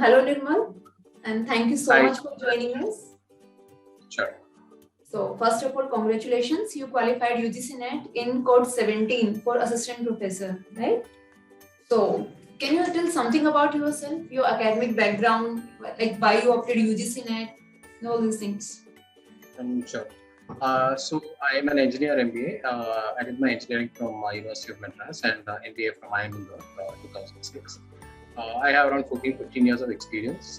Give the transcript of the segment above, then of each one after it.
Hello Nirmal, and thank you so Hi. much for joining us. Sure. So first of all, congratulations, you qualified UGC NET in code 17 for assistant professor, right? So can you tell something about yourself, your academic background, like why you opted UGC NET, and all these things? Sure. So I am an engineer MBA. I did my engineering from University of Madras and MBA from IIM Indore, 2006. I have around 14-15 years of experience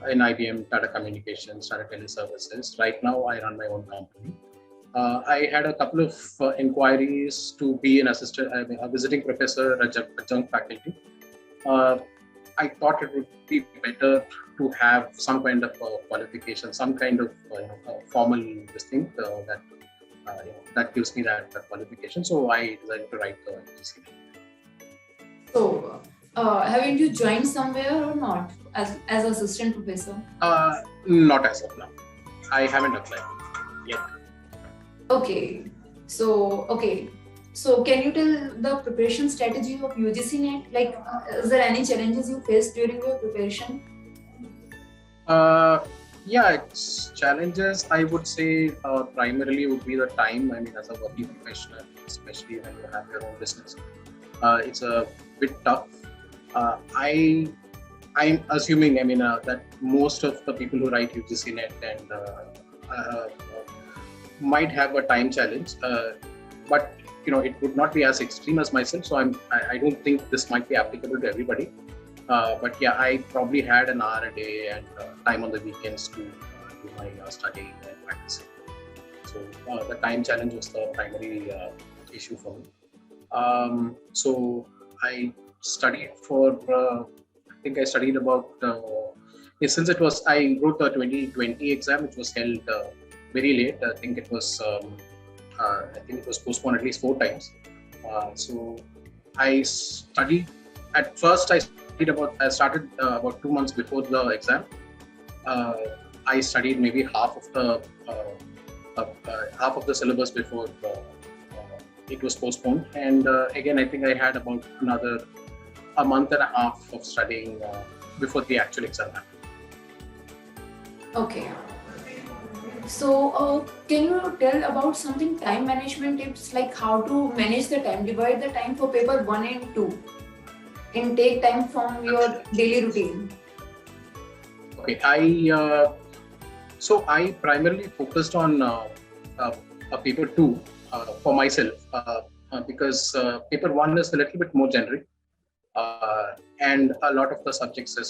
in IBM, Tata Communications, Tata Teleservices. Right now, I run my own company. I had a couple of inquiries to be an assistant, a visiting professor, adjunct faculty. I thought it would be better to have some kind of qualification, some kind of formal this thing that gives me that qualification. So I decided to write the UGC. So haven't you joined somewhere or not as assistant professor? Not as of now. I haven't applied yet. Okay. So can you tell the preparation strategy of UGC NET? Like, is there any challenges you faced during your preparation? Yeah, it's challenges. I would say primarily would be the time. I mean, as a working professional, especially when you have your own business, it's a bit tough. I'm assuming, I mean, that most of the people who write UGC NET and might have a time challenge, but it would not be as extreme as myself. So I don't think this might be applicable to everybody. But yeah, I probably had an hour a day and time on the weekends to do my studying and practicing. So the time challenge was the primary issue for me. So I studied for, I think I studied about, since it was, I wrote the 2020 exam, which was held very late. I think it was postponed at least 4 times. So I studied, at first I started about 2 months before the exam. I studied maybe half of the syllabus before it was postponed. And again, I think I had about another a month and a half of studying before the actual exam happened. Okay. So can you tell about something time management tips, like how to manage the time, divide the time for paper 1 and 2 and take time from your daily routine? Okay, I primarily focused on paper 2 for myself because paper 1 is a little bit more generic. And a lot of the subjects a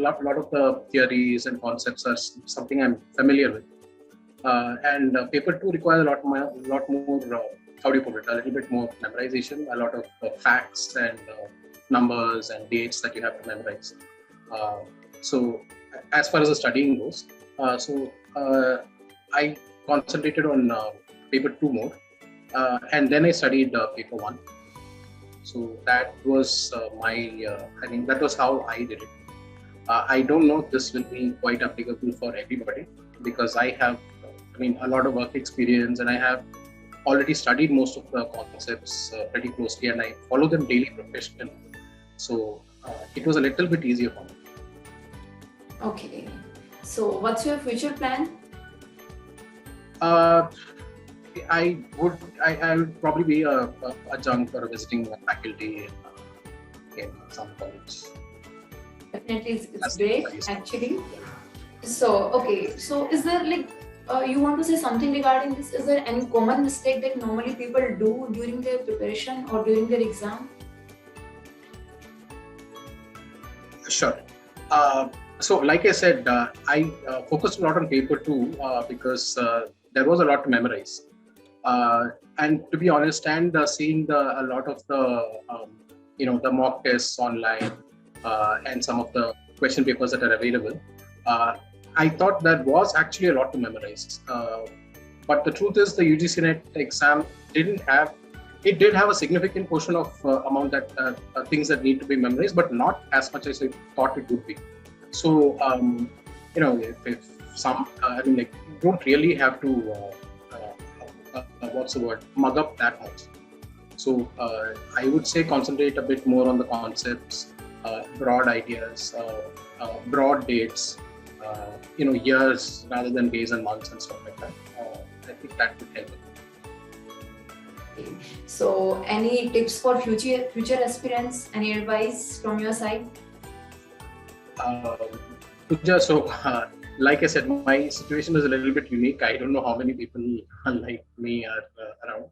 lot of the theories and concepts are something I'm familiar with. And paper 2 requires a lot more, how do you put it, a little bit more memorization, a lot of facts and numbers and dates that you have to memorize. So as far as the studying goes, I concentrated on paper 2 more, and then I studied paper 1. So that was that was how I did it. I don't know if this will be quite applicable for everybody, because I have, a lot of work experience, and I have already studied most of the concepts pretty closely, and I follow them daily professionally. So it was a little bit easier for me. Okay. So what's your future plan? I would probably be a adjunct or a visiting faculty in some college. Definitely, it's great actually. So okay, so is there you want to say something regarding this? Is there any common mistake that normally people do during their preparation or during their exam? Sure. So like I said, I focused a lot on paper 2 because there was a lot to memorize. And to be honest, and seeing a lot of the mock tests online and some of the question papers that are available, I thought there was actually a lot to memorize. But the truth is, the UGC NET exam did have a significant portion of amount that things that need to be memorized, but not as much as I thought it would be. So if some, you don't really have to mug up that much. So I would say concentrate a bit more on the concepts, broad ideas, broad dates, years rather than days and months and stuff like that. I think that would help. So, any tips for future aspirants? Any advice from your side? Like I said, my situation is a little bit unique. I don't know how many people like me are around,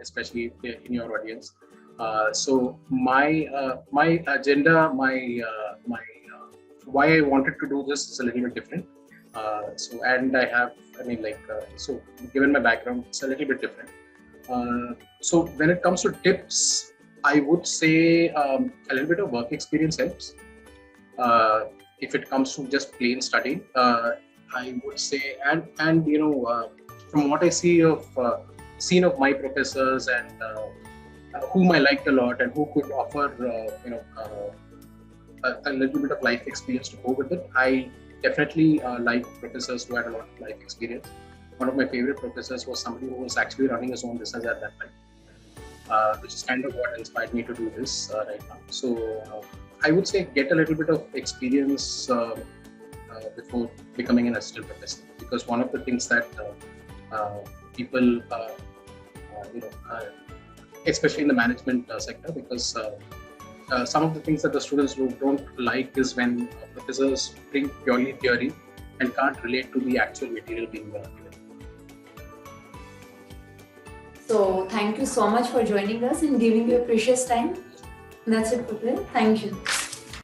especially in your audience. So my agenda, my why I wanted to do this is a little bit different. Given my background, it's a little bit different. So when it comes to tips, I would say a little bit of work experience helps. If it comes to just plain studying, I would say, from what I see seen of my professors and whom I liked a lot and who could offer a little bit of life experience to go with it, I definitely like professors who had a lot of life experience. One of my favorite professors was somebody who was actually running his own business at that time, which is kind of what inspired me to do this right now. So I would say get a little bit of experience before becoming an assistant professor, because one of the things that people, especially in the management sector, because some of the things that the students don't like is when professors bring purely theory and can't relate to the actual material being given. So thank you so much for joining us and giving your precious time. That's it, Kapil. Thank you.